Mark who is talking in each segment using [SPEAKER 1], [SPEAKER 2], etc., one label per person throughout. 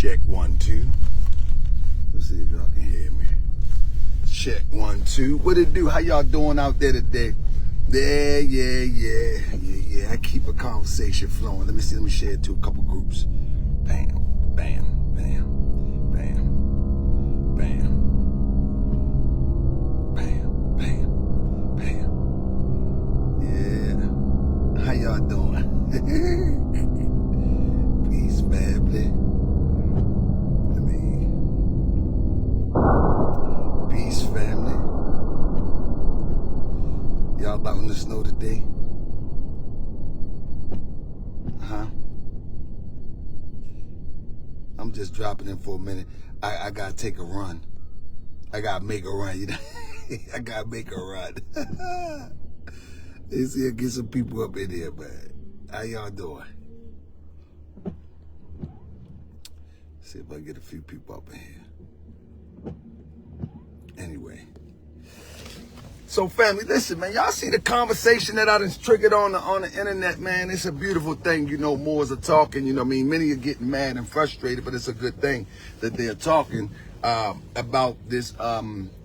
[SPEAKER 1] Check 1 2. Let's see if y'all can hear me. Check 1 2. What it do? How y'all doing out there today? Yeah. I keep a conversation flowing. Let me see. Let me share it to a couple groups. Bam, bam, bam, bam, bam, bam, bam, bam. Yeah. How y'all doing? Peace, family. Peace, family. Y'all out in the snow today? Huh? I'm just dropping in for a minute. I gotta take a run. I gotta make a run, you know? I gotta make a run. Let's see, get some people up in here, man. How y'all doing? See if I can get a few people up in here. Anyway. So family, listen, man, y'all see the conversation that I done triggered on the internet, man. It's a beautiful thing, you know, Moors are talking, you know what I mean? Many are getting mad and frustrated, but it's a good thing that they're talking about this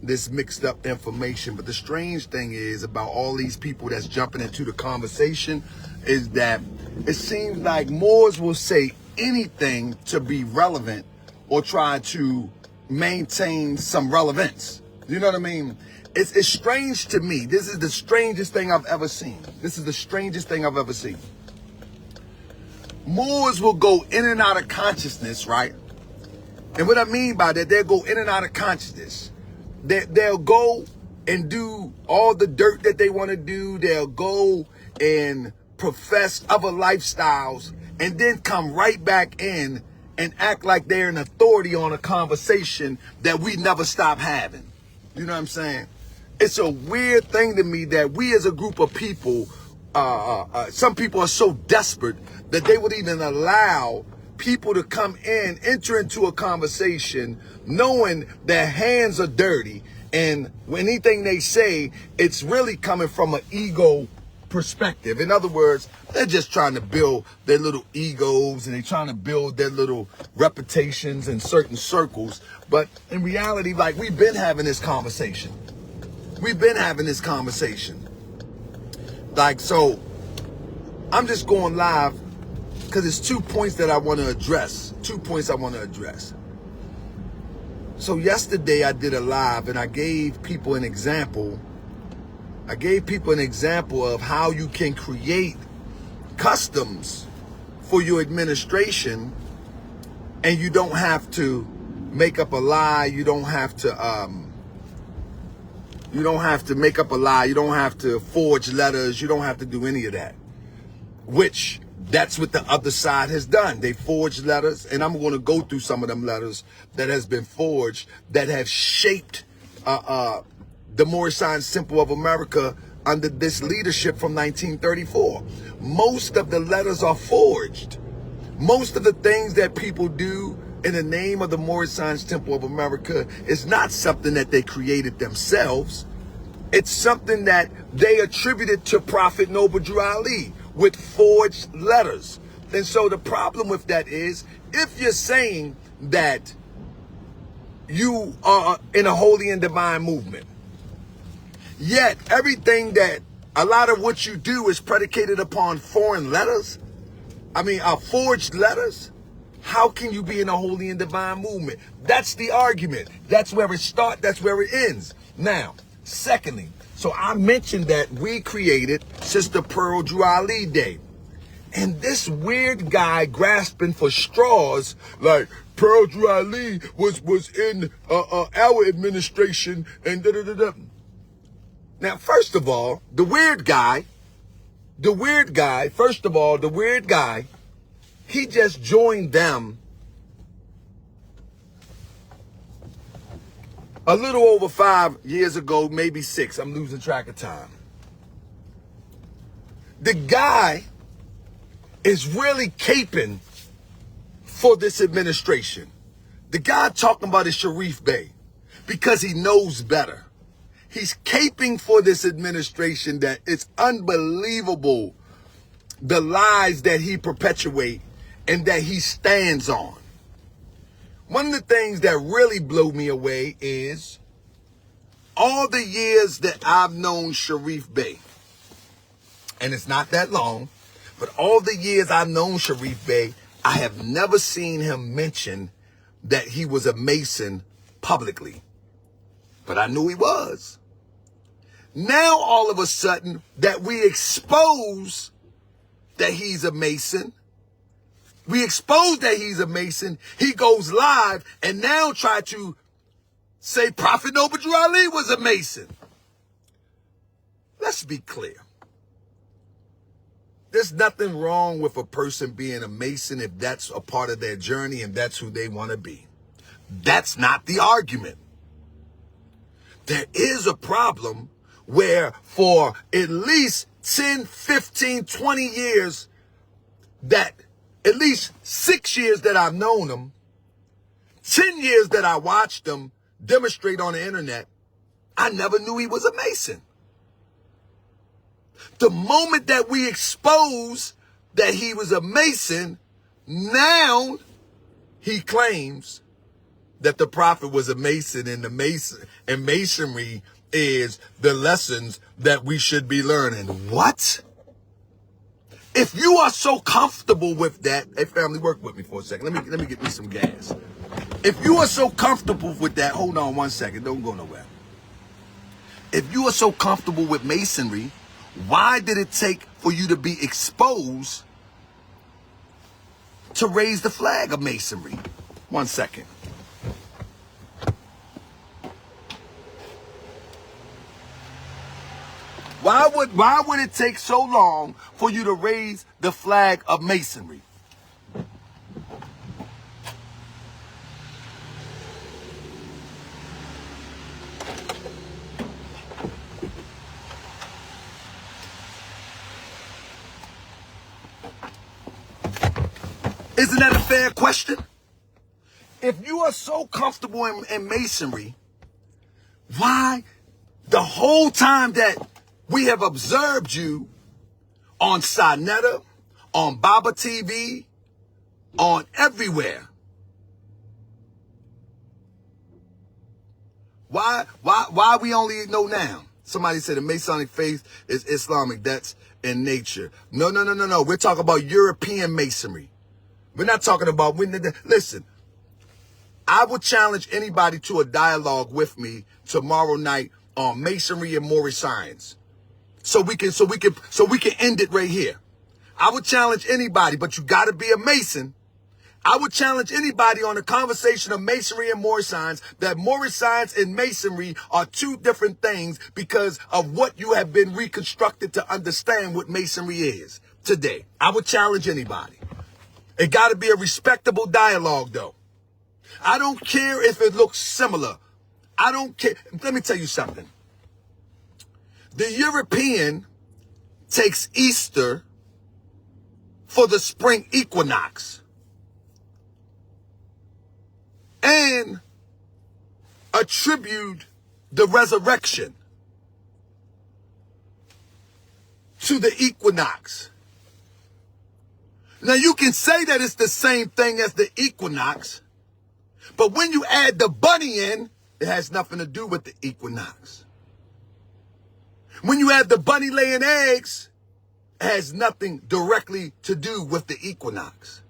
[SPEAKER 1] this mixed up information. But the strange thing is about all these people that's jumping into the conversation is that it seems like Moors will say anything to be relevant or try to maintain some relevance. You know what I mean? It's strange to me. This is the strangest thing I've ever seen. This is the strangest thing I've ever seen. Moors will go in and out of consciousness, right? And what I mean by that, they'll go in and out of consciousness. They'll go and do all the dirt that they want to do. They'll go and profess other lifestyles and then come right back in and act like they're an authority on a conversation that we never stop having. You know what I'm saying? It's a weird thing to me that we as a group of people, some people are so desperate that they would even allow people to come in, enter into a conversation, knowing their hands are dirty. And anything they say, it's really coming from an ego perspective. In other words, they're just trying to build their little egos and they're trying to build their little reputations in certain circles. But in reality, like, we've been having this conversation. We've been having this conversation. Like, so I'm just going live because there's 2 points that I want to address. 2 points I want to address. So yesterday I did a live and I gave people an example. I gave people an example of how you can create customs for your administration and you don't have to make up a lie. You don't have to make up a lie. You don't have to forge letters. You don't have to do any of that, which that's what the other side has done. They forged letters, and I'm going to go through some of them letters that has been forged that have shaped the Moorish Science Temple of America under this leadership from 1934. Most of the letters are forged. Most of the things that people do in the name of the Moorish Science Temple of America is not something that they created themselves. It's something that they attributed to Prophet Noble Drew Ali with forged letters. And so the problem with that is, if you're saying that you are in a holy and divine movement, yet everything that a lot of what you do is predicated upon foreign letters, forged letters, how can you be in a holy and divine movement? That's the argument. That's where it starts. That's where it ends. Now, secondly, so I mentioned that we created Sister Pearl Drew Ali Day. And this weird guy grasping for straws, like Pearl Drew Ali was in our administration and da-da-da-da. Now, first of all, the weird guy, he just joined them a little over 5 years ago, maybe 6. I'm losing track of time. The guy is really caping for this administration. The guy talking about is Sharif Bey because he knows better. He's caping for this administration that it's unbelievable the lies that he perpetuates and that he stands on. One of the things that really blew me away is all the years that I've known Sharif Bey, and it's not that long, but all the years I've known Sharif Bey, I have never seen him mention that he was a Mason publicly. But I knew he was. Now, all of a sudden, that we expose that he's a Mason, he goes live and now try to say Prophet Noble Drew Ali was a Mason. Let's be clear. There's nothing wrong with a person being a Mason if that's a part of their journey and that's who they want to be. That's not the argument. There is a problem where for at least 10, 15, 20 years, that at least 6 years that I've known him, 10 years that I watched him demonstrate on the internet, I never knew he was a Mason. The moment that we expose that he was a Mason, now he claims that the Prophet was a Mason, and Masonry is the lessons that we should be learning. What? If you are so comfortable with that, hey family, work with me for a second. Let me get me some gas. If you are so comfortable with that, hold on one second, don't go nowhere. If you are so comfortable with Masonry, why did it take for you to be exposed to raise the flag of Masonry? 1 second. Why would it take so long for you to raise the flag of Masonry? Isn't that a fair question? If you are so comfortable in Masonry, why the whole time that we have observed you on Sinetta, on Baba TV, on everywhere, why we only know now? Somebody said the Masonic faith is Islamic. That's in nature. No. We're talking about European Masonry. We're not talking about listen. I would challenge anybody to a dialogue with me tomorrow night on Masonry and Moorish science. So we can end it right here. I would challenge anybody, but you got to be a Mason. I would challenge anybody on a conversation of Masonry and Moorish science, that Moorish science and Masonry are two different things because of what you have been reconstructed to understand what Masonry is today. I would challenge anybody. It got to be a respectable dialogue, though. I don't care if it looks similar. I don't care. Let me tell you something. The European takes Easter for the spring equinox and attribute the resurrection to the equinox. Now, you can say that it's the same thing as the equinox, but when you add the bunny in, it has nothing to do with the equinox. When you add the bunny laying eggs, it has nothing directly to do with the equinox.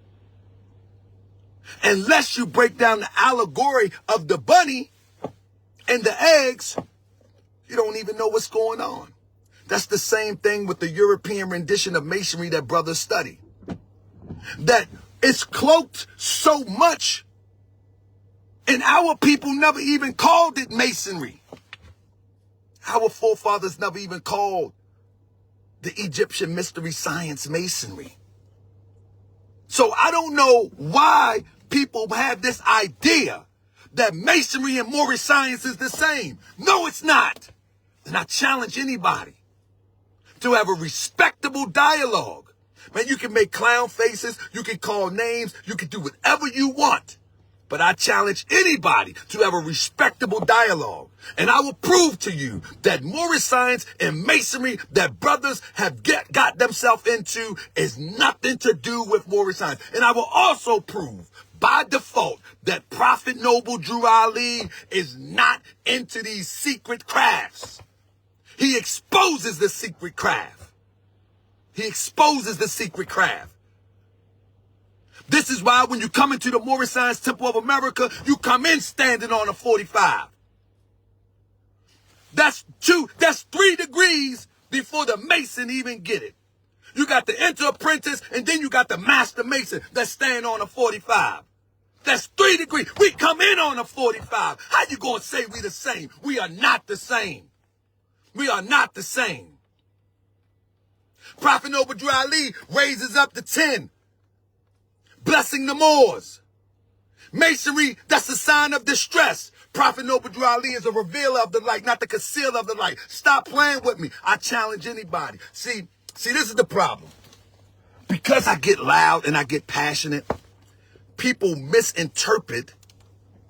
[SPEAKER 1] Unless you break down the allegory of the bunny and the eggs, you don't even know what's going on. That's the same thing with the European rendition of Masonry that brothers study. That it's cloaked so much, and our people never even called it Masonry. Our forefathers never even called the Egyptian mystery science Masonry. So I don't know why people have this idea that Masonry and Moorish science is the same. No, it's not. And I challenge anybody to have a respectable dialogue. Man, you can make clown faces, you can call names, you can do whatever you want. But I challenge anybody to have a respectable dialogue. And I will prove to you that Moorish science and masonry that brothers have got themselves into is nothing to do with Moorish science. And I will also prove by default that Prophet Noble Drew Ali is not into these secret crafts. He exposes the secret craft. He exposes the secret craft. This is why when you come into the Moorish Science Temple of America, you come in standing on a 45. That's 3 degrees before the Mason even get it. You got the inter-apprentice, and then you got the Master Mason that stand on a 45. That's 3 degrees. We come in on a 45. How you gonna say we the same? We are not the same. We are not the same. Prophet Noble Drew Ali raises up to 10. Blessing the Moors. Masonry, that's a sign of distress. Prophet Noble Drew Ali is a revealer of the light, not the concealer of the light. Stop playing with me. I challenge anybody. See, this is the problem. Because I get loud and I get passionate, people misinterpret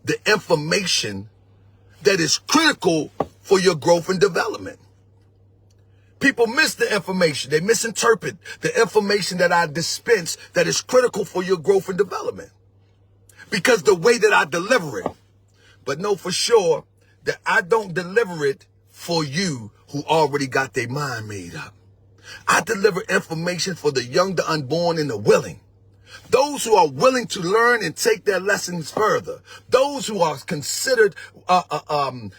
[SPEAKER 1] the information that is critical for your growth and development. People miss the information. They misinterpret the information that I dispense that is critical for your growth and development. Because the way that I deliver it. But know for sure that I don't deliver it for you who already got their mind made up. I deliver information for the young, the unborn, and the willing. Those who are willing to learn and take their lessons further. Those who are considered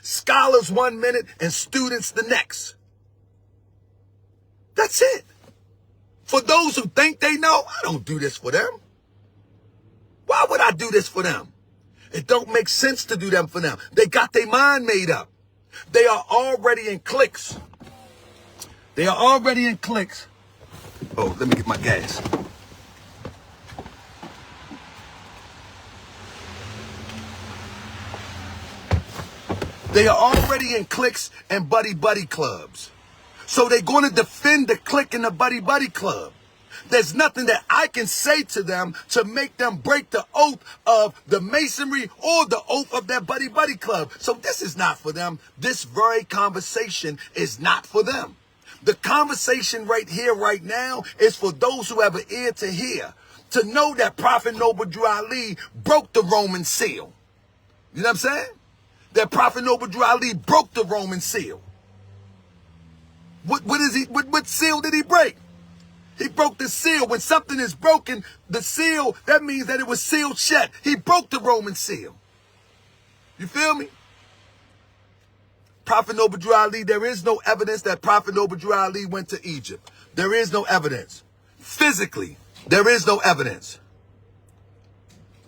[SPEAKER 1] scholars 1 minute and students the next. That's it. For those who think they know, I don't do this for them. Why would I do this for them? It don't make sense to do them for them. They got their mind made up. They are already in cliques. They are already in cliques. Oh, let me get my gas. They are already in cliques and buddy clubs. So they're going to defend the clique and the buddy club. There's nothing that I can say to them to make them break the oath of the masonry or the oath of their buddy club. So this is not for them. This very conversation is not for them. The conversation right here, right now, is for those who have an ear to hear, to know that Prophet Noble Drew Ali broke the Roman seal. You know what I'm saying? That Prophet Noble Drew Ali broke the Roman seal. What seal did he break? He broke the seal. When something is broken, the seal, that means that it was sealed shut. He broke the Roman seal. You feel me? Prophet Noble Drew Ali, there is no evidence that Prophet Noble Drew Ali went to Egypt. There is no evidence. Physically, there is no evidence.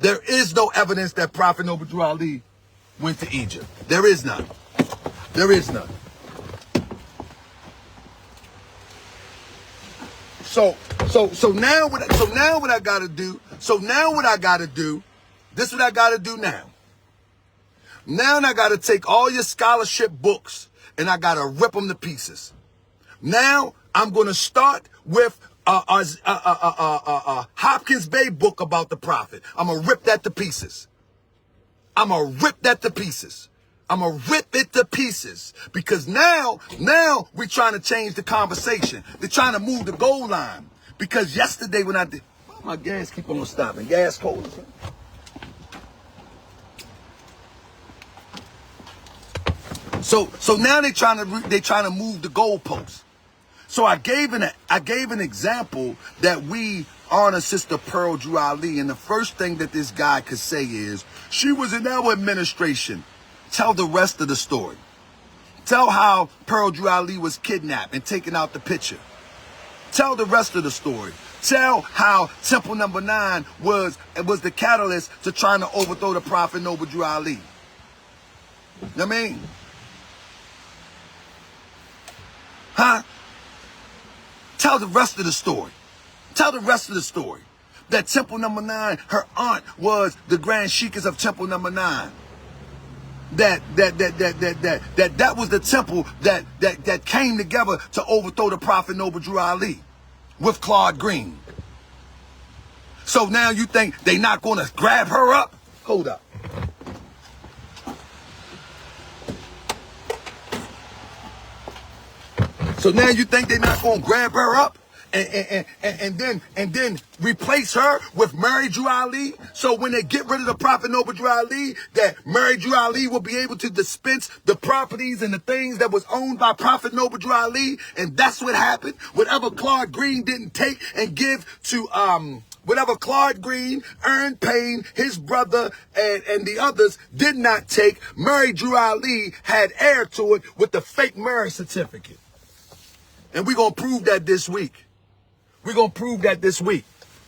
[SPEAKER 1] There is no evidence that Prophet Noble Drew Ali went to Egypt. There is none. There is none. So now what I gotta do, this is what I gotta do now. Now I gotta take all your scholarship books and I gotta rip them to pieces. Now I'm gonna start with Hopkins Bay book about the prophet. I'm gonna rip that to pieces. I'm gonna rip that to pieces. I'm going to rip it to pieces because now we're trying to change the conversation. They're trying to move the goal line because yesterday when I did, why my gas keep on stopping? Gas cold. So now they're trying to move the goalposts. So I gave an example that we honor Sister Pearl Drew Ali, and the first thing that this guy could say is she was in our administration. Tell the rest of the story. Tell how Pearl Drew Ali was kidnapped and taken out the picture. Tell the rest of the story. Tell how Temple Number 9 was the catalyst to trying to overthrow the Prophet Noble Drew Ali. You know what I mean? Huh? Tell the rest of the story. Tell the rest of the story. That Temple Number 9, her aunt was the Grand Sheikahs of Temple Number 9. That was the temple that came together to overthrow the Prophet Noble Drew Ali with Claude Green. So now you think they not going to grab her up? Hold up. So now you think they're not going to grab her up and then replace her with Mary Drew Ali? So when they get rid of the Prophet Noble Drew Ali, that Mary Drew Ali will be able to dispense the properties and the things that was owned by Prophet Noble Drew Ali? And that's what happened. Whatever Claude Green didn't take and give to whatever Claude Green, Ern Payne, his brother, and the others did not take, Mary Drew Ali had heir to it with the fake marriage certificate. And we're going to prove that this week. We're going to prove that this week.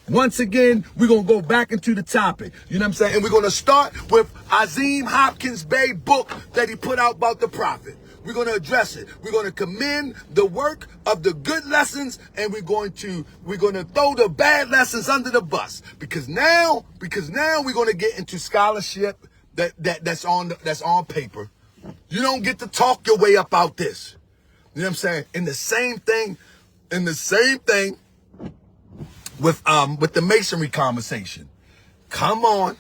[SPEAKER 1] Once again, we're going to go back into the topic. You know what I'm saying? And we're going to start with Azim Hopkins Bey book that he put out about the prophet. We're going to address it. We're going to commend the work of the good lessons, and we're going to throw the bad lessons under the bus. Because now we're going to get into scholarship that's on paper. You don't get to talk your way up out this. You know what I'm saying? And the same thing with the masonry conversation. Come on.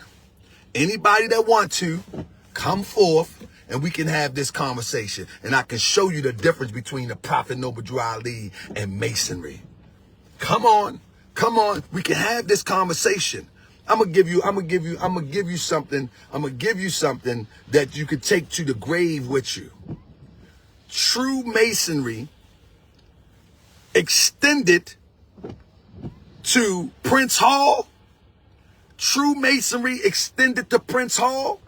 [SPEAKER 1] Anybody that want to, come forth and we can have this conversation. And I can show you the difference between the Prophet Noble Drew Ali and masonry. Come on. We can have this conversation. I'm gonna give you something that you could take to the grave with you. True masonry extended to Prince Hall. True masonry extended to Prince Hall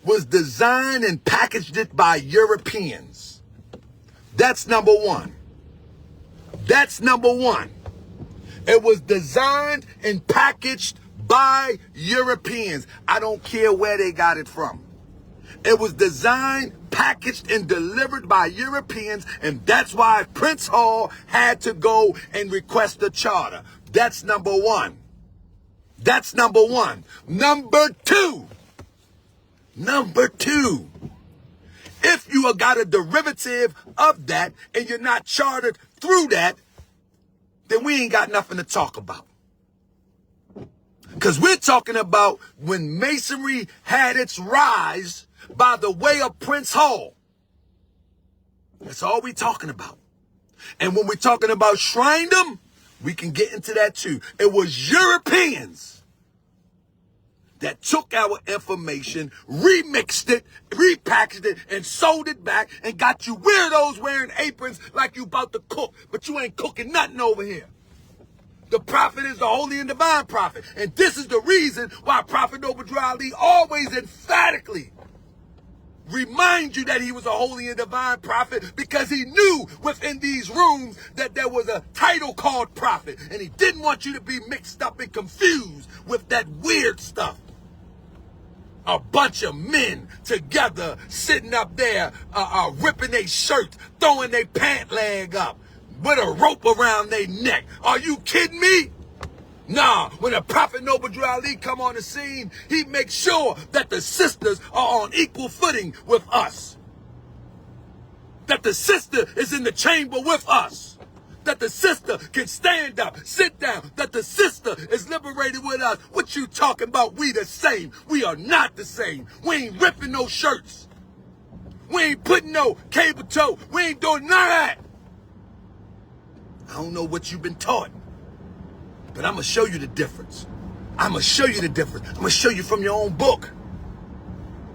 [SPEAKER 1] was designed and packaged it by Europeans. That's number one. It was designed and packaged by Europeans. I don't care where they got it from. It was designed, packaged, and delivered by Europeans, and that's why Prince Hall had to go and request a charter. That's number one. Number two. If you got a derivative of that and you're not chartered through that, then we ain't got nothing to talk about. Because we're talking about when masonry had its rise by the way of Prince Hall. That's all we're talking about. And when we're talking about Shrindom, we can get into that too. It was Europeans that took our information, remixed it, repackaged it, and sold it back, and got you weirdos wearing aprons like you about to cook, but you ain't cooking nothing over here. The prophet is the holy and divine prophet. And this is the reason why Prophet Noble Drew Ali always emphatically remind you that he was a holy and divine prophet, because he knew within these rooms that there was a title called prophet, and he didn't want you to be mixed up and confused with that weird stuff. A bunch of men together sitting up there ripping their shirts, throwing their pant leg up with a rope around their neck. Are you kidding me? Nah, when the Prophet Noble Drew Ali come on the scene, he makes sure that the sisters are on equal footing with us. That the sister is in the chamber with us. That the sister can stand up, sit down. That the sister is liberated with us. What you talking about? We the same. We are not the same. We ain't ripping no shirts. We ain't putting no cable toe. We ain't doing none of that. I don't know what you've been taught, but I'm going to show you the difference. I'm going to show you from your own book.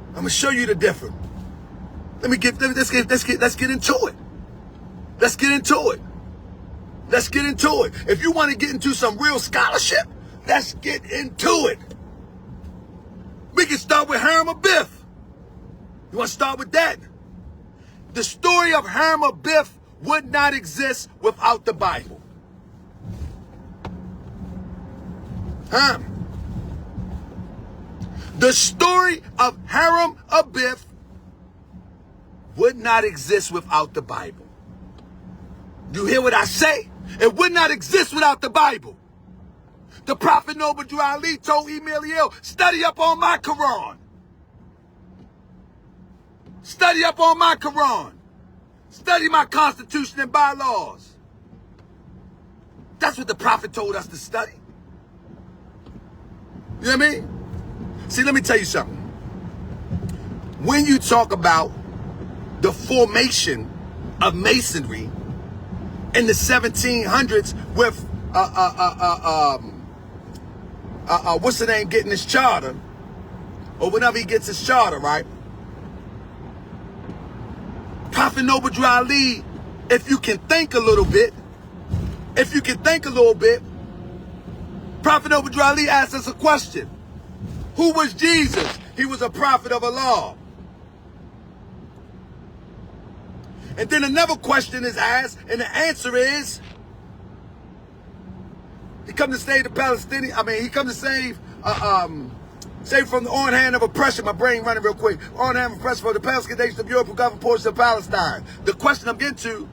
[SPEAKER 1] I'm going to show you the difference. Let's get into it. Let's get into it. If you want to get into some real scholarship, let's get into it. We can start with Hiram Abiff. You want to start with that? The story of Hiram Abiff would not exist without the Bible. The story of Hiram Abiff would not exist without the Bible. You hear what I say? It would not exist without the Bible. The Prophet Noble Drew Ali told Emiliel, study up on my Quran. Study up on my Quran. Study my Constitution and bylaws. That's what the Prophet told us to study. You know what I mean? See, let me tell you something. When you talk about the formation of masonry, in the 1700s with what's the name getting his charter, or whenever he gets his charter, right? Prophet Noble Drew Ali, if you can think a little bit, Prophet Noble Drew Ali asked us a question. Who was Jesus? He was a prophet of Allah. And then another question is asked, and the answer is, he come to save the Palestinian. He come to save from the on hand of oppression. My brain running real quick. On hand of oppression for the Palestinian nation of Europe who govern portions of Palestine. The question I'm getting to,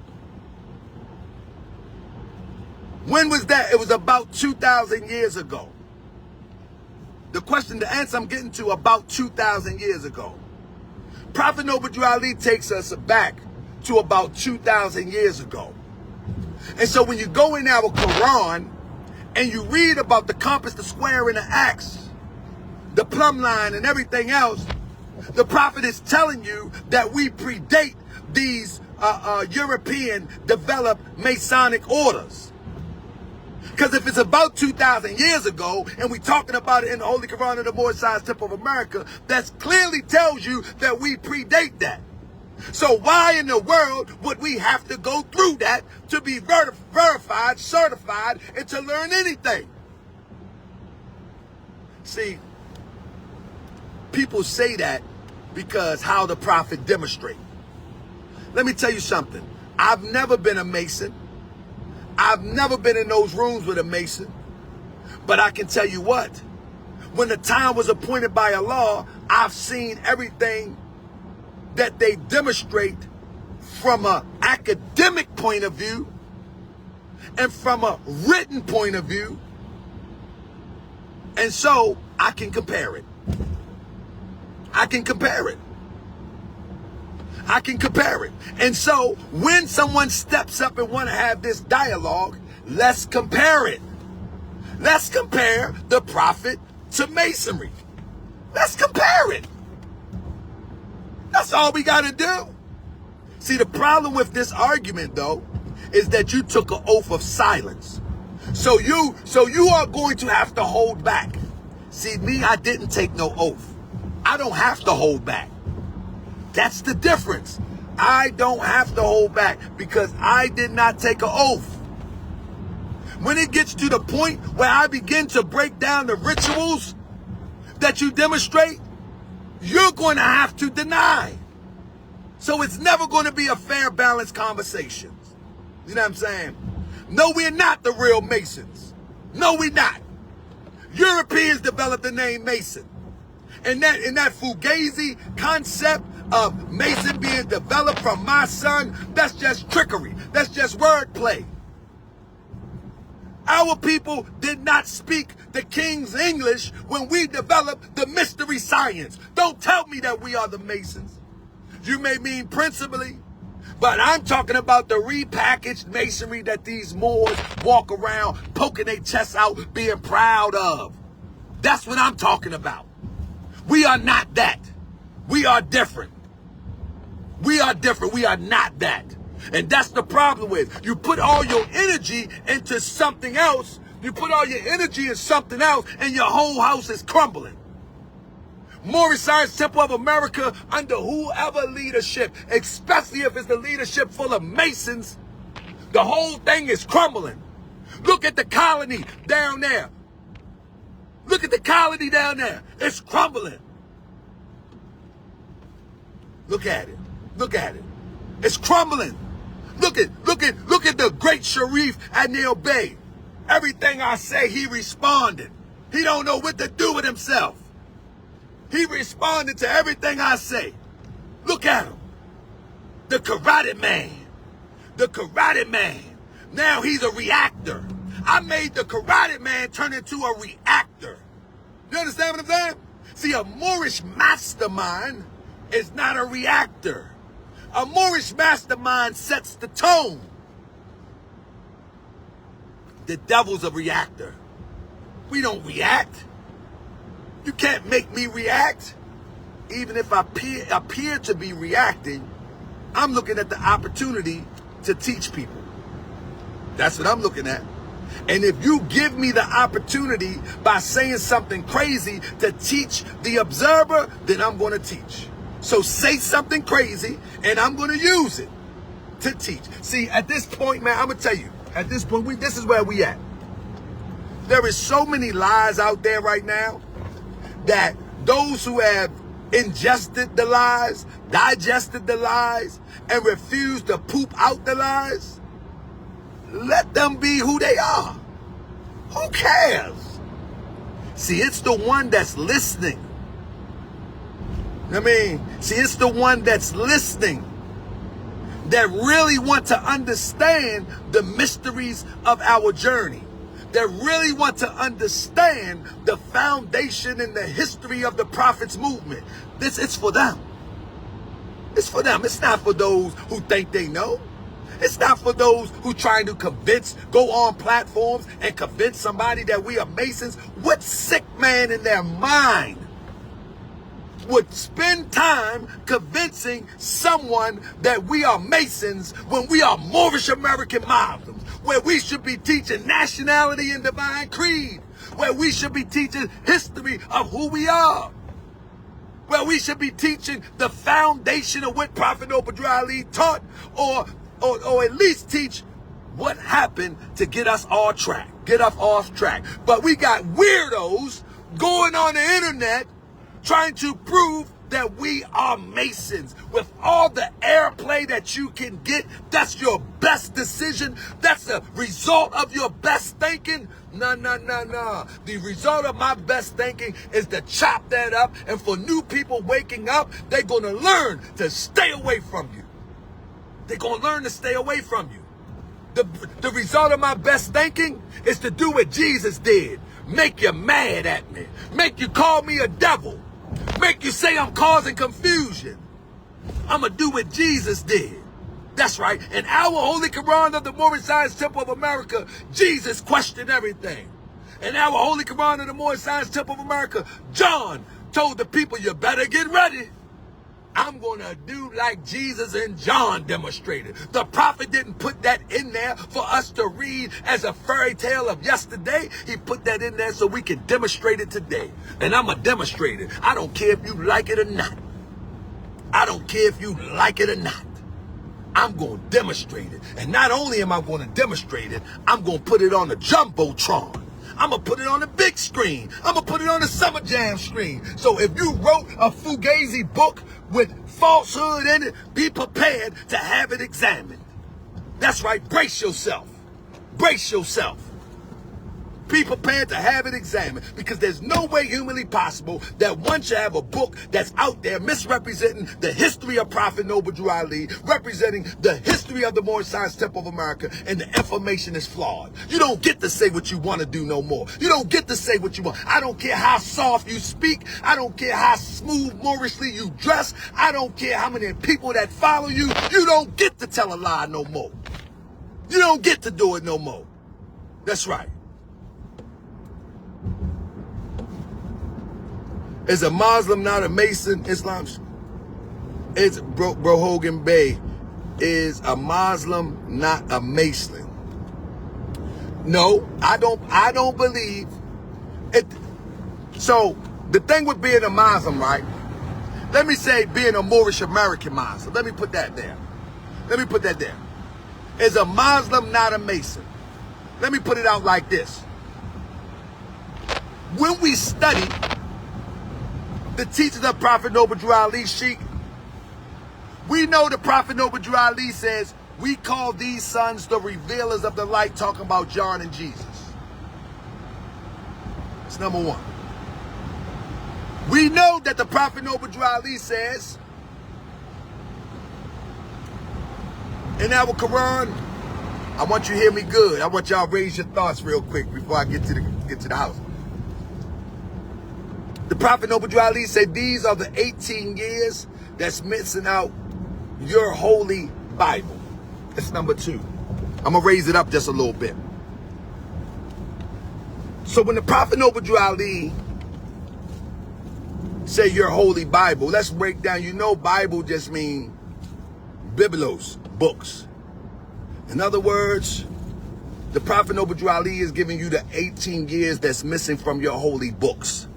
[SPEAKER 1] when was that? It was about 2,000 years ago. The answer I'm getting to, about 2,000 years ago. Prophet Noble Drew Ali takes us back to about 2,000 years ago. And so when you go in our Quran and you read about the compass, the square, and the axe, the plumb line, and everything else, the prophet is telling you that we predate these European developed Masonic orders. Because if it's about 2,000 years ago, and we're talking about it in the Holy Quran of the Moorish Temple of America, that clearly tells you that we predate that. So why in the world would we have to go through that to be verified, certified, and to learn anything? See, people say that because how the prophet demonstrates. Let me tell you something. I've never been a Mason. I've never been in those rooms with a Mason. But I can tell you what. When the time was appointed by Allah, I've seen everything that they demonstrate from an academic point of view and from a written point of view. And so I can compare it. I can compare it. And so when someone steps up and want to have this dialogue, let's compare it. Let's compare the prophet to Masonry. Let's compare it. That's all we got to do. See, the problem with this argument, though, is that you took an oath of silence. So you are going to have to hold back. See, me, I didn't take no oath. I don't have to hold back. That's the difference. I don't have to hold back because I did not take an oath. When it gets to the point where I begin to break down the rituals that you demonstrate, you're going to have to deny. So it's never going to be a fair, balanced conversation. You know what I'm saying? No, we're not the real Masons. No, we're not. Europeans developed the name Mason. And that Fugazi concept of Mason being developed from my son, that's just trickery. That's just wordplay. Our people did not speak the King's English when we developed the mystery science. Don't tell me that we are the Masons. You may mean principally, but I'm talking about the repackaged masonry that these Moors walk around poking their chests out, being proud of. That's what I'm talking about. We are not that. We are different. We are different. We are not that. And that's the problem with. You put all your energy into something else. You put all your energy in something else and your whole house is crumbling. Moorish Science Temple of America, under whoever leadership, especially if it's the leadership full of Masons, the whole thing is crumbling. Look at the colony down there. Look at the colony down there. It's crumbling. Look at it. Look at it. It's crumbling. Look at the great Sharif at Neil Bay. Everything I say, he responded. He don't know what to do with himself. He responded to everything I say. Look at him. The Karate Man. The Karate Man. Now he's a reactor. I made the Karate Man turn into a reactor. You understand what I'm saying? See, a Moorish mastermind is not a reactor. A Moorish mastermind sets the tone. The devil's a reactor. We don't react. You can't make me react. Even if I appear to be reacting, I'm looking at the opportunity to teach people. That's what I'm looking at. And if you give me the opportunity by saying something crazy to teach the observer, then I'm going to teach. So say something crazy and I'm going to use it to teach. See, at this point, man, I'm going to tell you, at this point, this is where we at. There is so many lies out there right now that those who have ingested the lies, digested the lies, and refuse to poop out the lies, let them be who they are. Who cares? See, it's the one that's listening. See, it's the one that's listening that really want to understand the mysteries of our journey. That really want to understand the foundation and the history of the Prophets movement. It's for them. It's for them. It's not for those who think they know. It's not for those who trying to go on platforms and convince somebody that we are Masons. What sick man in their mind would spend time convincing someone that we are Masons when we are Moorish American Muslims, where we should be teaching nationality and divine creed, where we should be teaching history of who we are, where we should be teaching the foundation of what Prophet Noble Ali taught, or at least teach what happened to get us off track. But we got weirdos going on the internet trying to prove that we are Masons with all the airplay that you can get. That's your best decision. That's the result of your best thinking. No. The result of my best thinking is to chop that up. And for new people waking up, they're going to learn to stay away from you. They're going to learn to stay away from you. The result of my best thinking is to do what Jesus did. Make you mad at me. Make you call me a devil. Make you say I'm causing confusion. I'm going to do what Jesus did. That's right. In our Holy Quran of the Moorish Science Temple of America, Jesus questioned everything. In our Holy Quran of the Moorish Science Temple of America, John told the people, you better get ready. I'm going to do like Jesus and John demonstrated. The prophet didn't put that in there for us to read as a fairy tale of yesterday. He put that in there so we can demonstrate it today. And I'm going to demonstrate it. I don't care if you like it or not. I don't care if you like it or not. I'm going to demonstrate it. And not only am I going to demonstrate it, I'm going to put it on the Jumbotron. I'm going to put it on the big screen. I'm going to put it on the Summer Jam screen. So if you wrote a Fugazi book with falsehood in it, be prepared to have it examined. That's right. Brace yourself. Brace yourself. Be prepared to have it examined, because there's no way humanly possible that one should have a book that's out there misrepresenting the history of Prophet Noble Drew Ali, representing the history of the Moorish Science Temple of America, and the information is flawed. You don't get to say what you want to do no more. You don't get to say what you want. I don't care how soft you speak. I don't care how smooth Moorishly you dress. I don't care how many people that follow you. You don't get to tell a lie no more. You don't get to do it no more. That's right. Is a Muslim not a Mason? Islam's it's Bro Hogan Bay. Is a Muslim not a Mason? No, I don't believe it. So the thing with being a Muslim, right? Let me say being a Moorish American Muslim. Let me put that there. Let me put that there. Is a Muslim not a Mason? Let me put it out like this. When we study the teachings of Prophet Noble Drew Ali Sheikh, we know the Prophet Noble Drew Ali says, we call these sons the revealers of the light, talking about John and Jesus. That's number one. We know that the Prophet Noble Drew Ali says in our Quran, I want you to hear me good. I want y'all to raise your thoughts real quick before I get to the house. The Prophet Noble Drew Ali said, these are the 18 years that's missing out your holy Bible. That's number two. I'm going to raise it up just a little bit. So when the Prophet Noble Drew Ali say your holy Bible, let's break down. You know, Bible just means biblos, books. In other words, The Prophet Noble Drew Ali is giving you the 18 years that's missing from your holy books.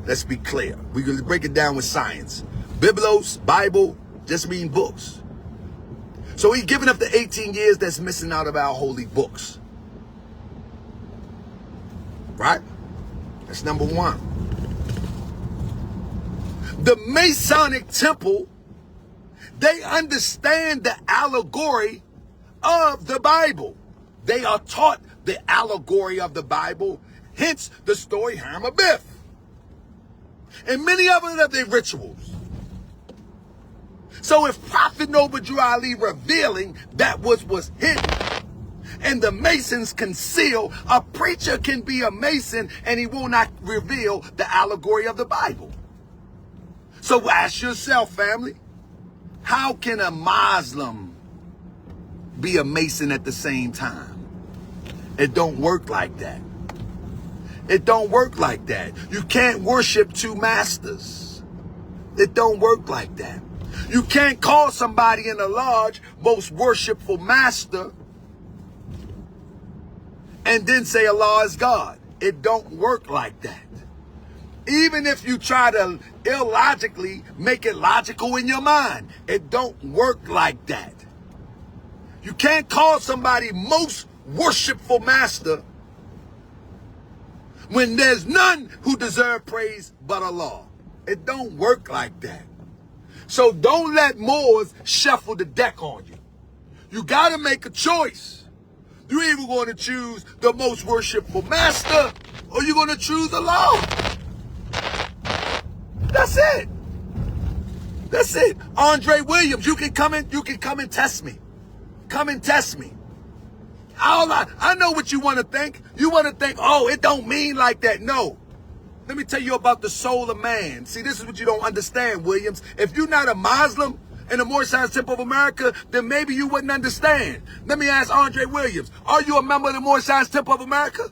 [SPEAKER 1] Let's be clear. We can break it down with science. Biblos, Bible, just mean books. So he's giving up the 18 years that's missing out of our holy books. Right? That's number one. The Masonic temple, they understand the allegory of the Bible. They are taught the allegory of the Bible, hence the story Hammer Biff. And many of them have their rituals. So if Prophet Noble Drew Ali revealing that was hidden and the Masons conceal, a preacher can be a Mason and he will not reveal the allegory of the Bible. So ask yourself, family, how can a Muslim be a Mason at the same time? It don't work like that. It don't work like that. You can't worship two masters. It don't work like that. You can't call somebody in the lodge most worshipful master and then say Allah is God. It don't work like that. Even if you try to illogically make it logical in your mind, it don't work like that. You can't call somebody most worshipful master when there's none who deserve praise but Allah. It don't work like that. So don't let Moors shuffle the deck on you. You got to make a choice. You're either going to choose the most worshipful master or you're going to choose Allah. That's it. That's it. Andre Williams, you can come and test me. Come and test me. I know what you want to think. You want to think, oh, it don't mean like that. No. Let me tell you about the soul of man. See, this is what you don't understand, Williams. If you're not a Muslim in the Moorish Science Temple of America, then maybe you wouldn't understand. Let me ask Andre Williams, are you a member of the Moorish Science Temple of America?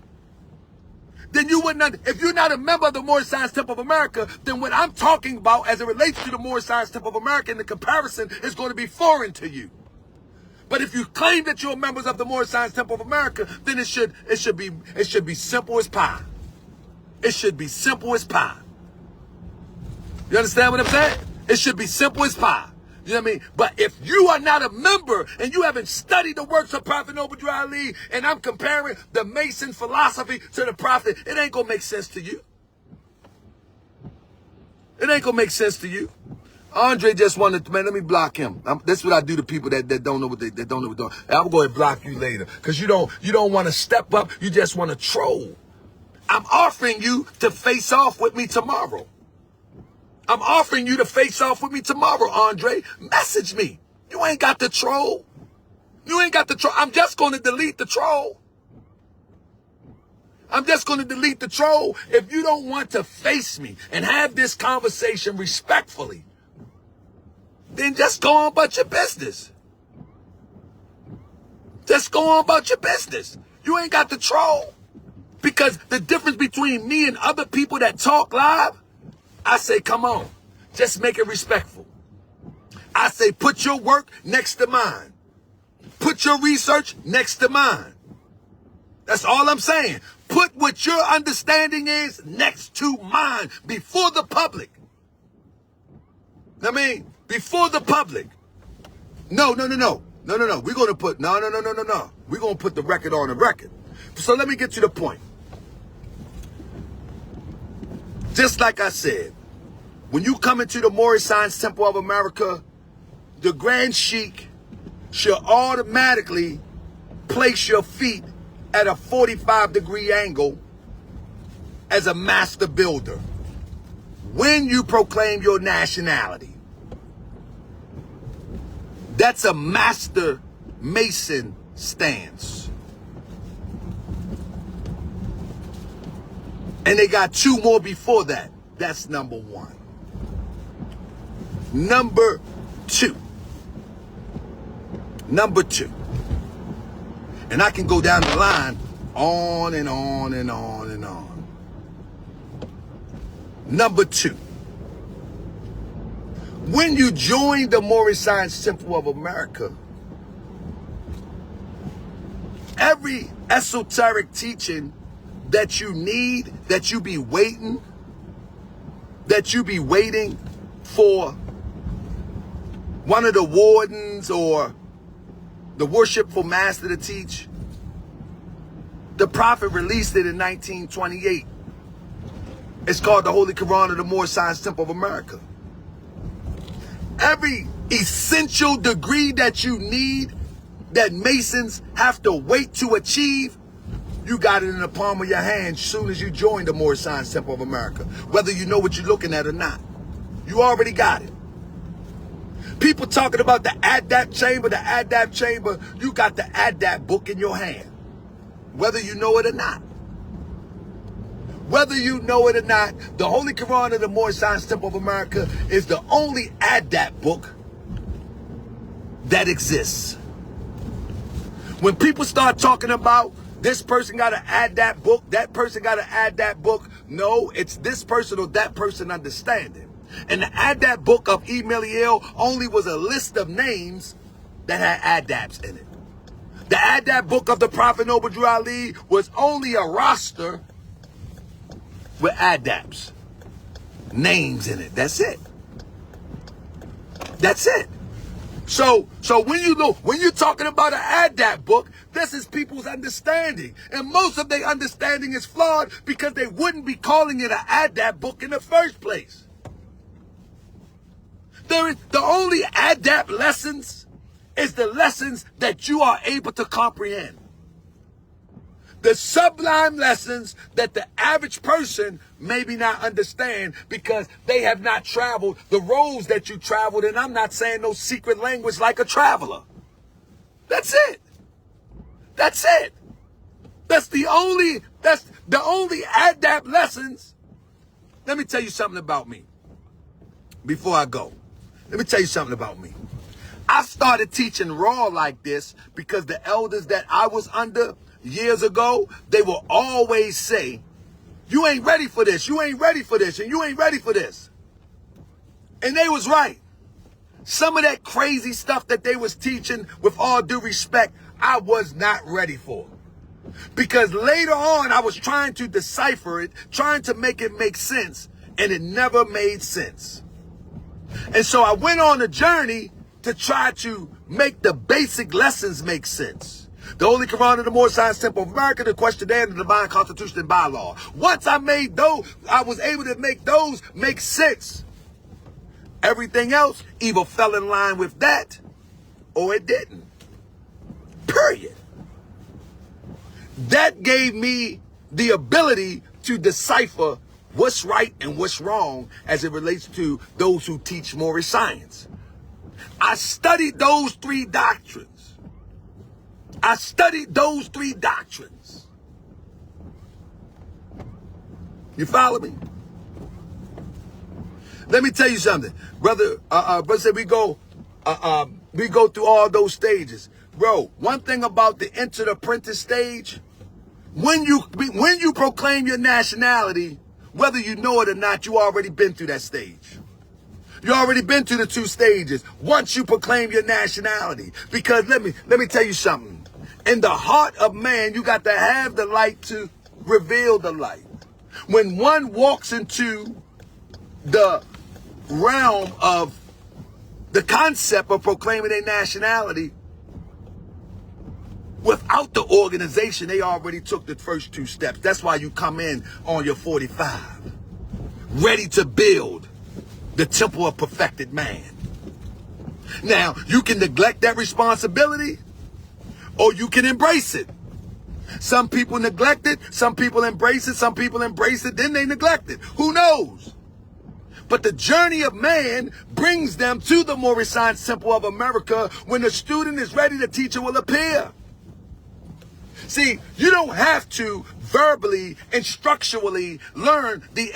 [SPEAKER 1] Then you wouldn't, if you're not a member of the Moorish Science Temple of America, then what I'm talking about as it relates to the Moorish Science Temple of America in the comparison is going to be foreign to you. But if you claim that you're members of the Moorish Science Temple of America, then it should be simple as pie. It should be simple as pie. You understand what I'm saying? It should be simple as pie. You know what I mean? But if you are not a member and you haven't studied the works of Prophet Noble Drew Ali, and I'm comparing the Mason philosophy to the Prophet, it ain't gonna make sense to you. It ain't gonna make sense to you. Andre just wanted to, man, let me block him. This is what I do to people that don't know what they don't know what they're doing. I'm going to block you later because you don't want to step up. You just want to troll. I'm offering you to face off with me tomorrow. I'm offering you to face off with me tomorrow, Andre. Message me. You ain't got the troll. You ain't got the troll. I'm just going to delete the troll. I'm just going to delete the troll. If you don't want to face me and have this conversation respectfully, then just go on about your business. Just go on about your business. You ain't got the troll. Because the difference between me and other people that talk live, I say, come on, just make it respectful. I say, put your work next to mine. Put your research next to mine. That's all I'm saying. Put what your understanding is next to mine before the public. I mean, before the public. No. We're going to put, no. We're going to put the record on the record. So let me get to the point. Just like I said, when you come into the Moorish Science Temple of America, the Grand Sheikh should automatically place your feet at a 45-degree angle as a master builder when you proclaim your nationality. That's a master Mason stance. And they got two more before that. That's number one. Number two. And I can go down the line on and on and on and on. Number two. When you join the Moorish Science Temple of America, every esoteric teaching that you need, that you be waiting for one of the wardens or the worshipful master to teach. The prophet released it in 1928. It's called the Holy Quran of the Moorish Science Temple of America. Every essential degree that you need, that Masons have to wait to achieve, you got it in the palm of your hand as soon as you join the Moorish Science Temple of America. Whether you know what you're looking at or not. You already got it. People talking about the Adapt Chamber, you got the Adapt book in your hand. Whether you know it or not. Whether you know it or not, the Holy Quran of the Moorish Science Temple of America is the only Adapt book that exists. When people start talking about this person got to add that book, that person got to add that book, no, it's this person or that person understanding. And the Adapt book of Emiliel only was a list of names that had Adapts in it. The Adapt book of the Prophet Noble Drew Ali was only a roster with Adapts. Names in it. That's it. That's it. So when you're talking about an Adapt book, this is people's understanding. And most of their understanding is flawed because they wouldn't be calling it an Adapt book in the first place. The only Adapt lessons is the lessons that you are able to comprehend. The sublime lessons that the average person maybe not understand because they have not traveled the roads that you traveled. And I'm not saying no secret language like a traveler. That's it. That's it. That's the only Adapt lessons. Let me tell you something about me before I go. Let me tell you something about me. I started teaching raw like this because the elders that I was under years ago, they will always say, you ain't ready for this, you ain't ready for this, and you ain't ready for this. And they was right. Some of that crazy stuff that they was teaching, with all due respect, I was not ready for. Because later on, I was trying to decipher it, trying to make it make sense, and it never made sense. And so I went on a journey to try to make the basic lessons make sense. The Holy Quran of the Moorish Science Temple of America, the Questionnaire, the Divine Constitution and Bylaw. Once I made those, I was able to make those make sense. Everything else either fell in line with that or it didn't. Period. That gave me the ability to decipher what's right and what's wrong as it relates to those who teach Moorish science. I studied those three doctrines. I studied those three doctrines. You follow me? Let me tell you something, brother. Brother said we go through all those stages, bro. One thing about the enter the apprentice stage, when you proclaim your nationality, whether you know it or not, you already been through that stage. You already been through the two stages once you proclaim your nationality. Because let me tell you something. In the heart of man, you got to have the light to reveal the light. When one walks into the realm of the concept of proclaiming their nationality, without the organization, they already took the first two steps. That's why you come in on your 45, ready to build the temple of perfected man. Now, you can neglect that responsibility or you can embrace it. Some people neglect it, some people embrace it, some people embrace it, then they neglect it. Who knows? But the journey of man brings them to the Moorish Science Temple of America. When the student is ready, the teacher will appear. See, you don't have to verbally and structurally learn the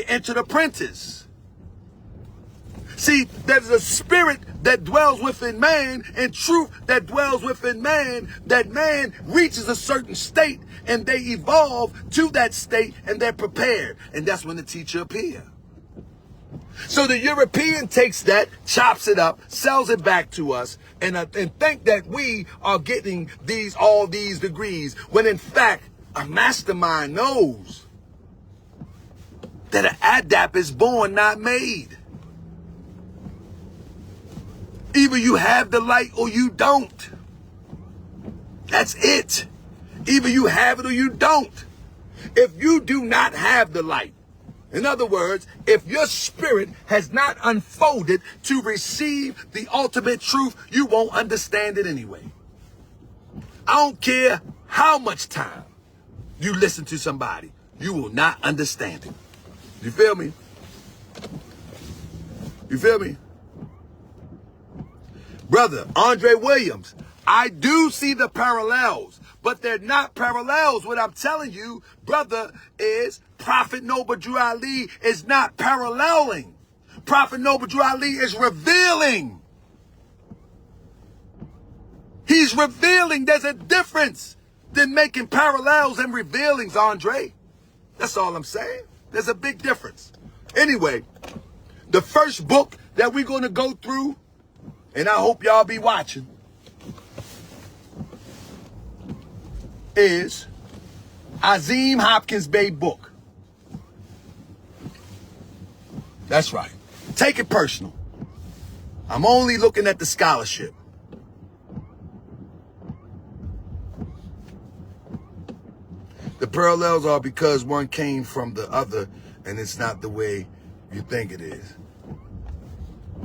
[SPEAKER 1] entered apprentice. See, there's a spirit that dwells within man and truth that dwells within man, that man reaches a certain state and they evolve to that state and they're prepared. And that's when the teacher appears. So the European takes that, chops it up, sells it back to us, and think that we are getting all these degrees, when in fact, a mastermind knows that an adapt is born, not made. Either you have the light or you don't. That's it. Either you have it or you don't. If you do not have the light, in other words, if your spirit has not unfolded to receive the ultimate truth, you won't understand it anyway. I don't care how much time you listen to somebody, you will not understand it. You feel me? You feel me? Brother Andre Williams, I do see the parallels, but they're not parallels. What I'm telling you, brother, is Prophet Noble Drew Ali is not paralleling. Prophet Noble Drew Ali is revealing. He's revealing. There's a difference than making parallels and revealings, Andre. That's all I'm saying. There's a big difference. Anyway, the first book that we're going to go through, and I hope y'all be watching, is Azim Hopkins Bey book. That's right. Take it personal. I'm only looking at the scholarship. The parallels are because one came from the other, and it's not the way you think it is.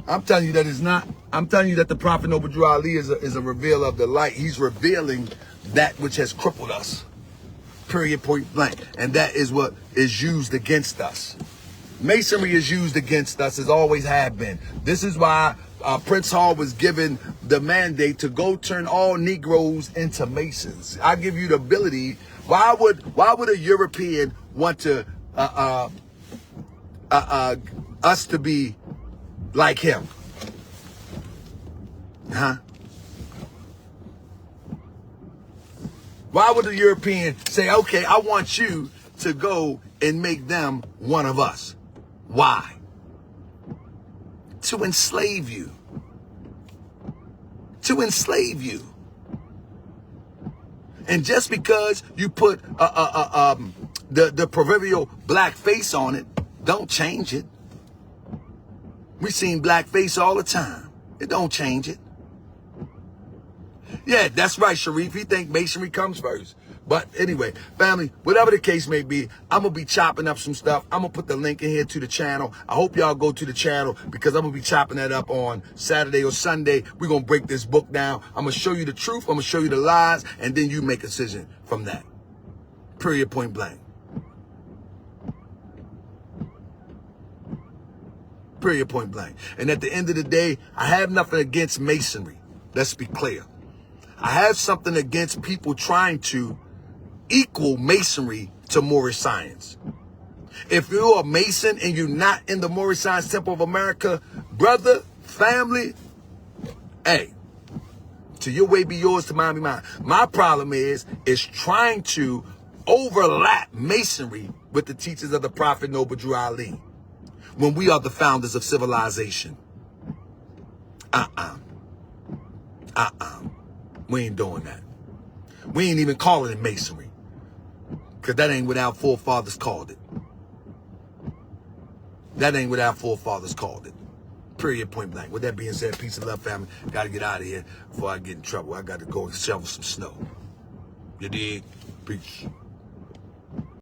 [SPEAKER 1] I'm telling you that it's not. I'm telling you that the Prophet Noble Drew Ali is a revealer of the light. He's revealing that which has crippled us. Period, point blank. And that is what is used against us. Masonry is used against us, as always have been. This is why Prince Hall was given the mandate to go turn all Negroes into Masons. I give you the ability. Why would a European want to us to be like him? Huh? Why would a European say, okay, I want you to go and make them one of us? Why? To enslave you. To enslave you. And just because you put the proverbial black face on it, don't change it. We seen black face all the time. It don't change it. Yeah, that's right, Sharif. He think masonry comes first. But anyway, family, whatever the case may be, I'm going to be chopping up some stuff. I'm going to put the link in here to the channel. I hope y'all go to the channel because I'm going to be chopping that up on Saturday or Sunday. We're going to break this book down. I'm going to show you the truth. I'm going to show you the lies, and then you make a decision from that. Period, point blank. Period, point blank. And at the end of the day, I have nothing against masonry. Let's be clear. I have something against people trying to equal masonry to Moorish science. If you're a Mason and you're not in the Moorish Science Temple of America, brother, family, hey, to your way be yours, to mine be mine. My problem is trying to overlap masonry with the teachings of the Prophet Noble Drew Ali when we are the founders of civilization. We ain't doing that. We ain't even calling it masonry. Because that ain't what our forefathers called it. That ain't what our forefathers called it. Period, point blank. With that being said, peace and love, family. Got to get out of here before I get in trouble. I got to go and shovel some snow. You dig? Peace.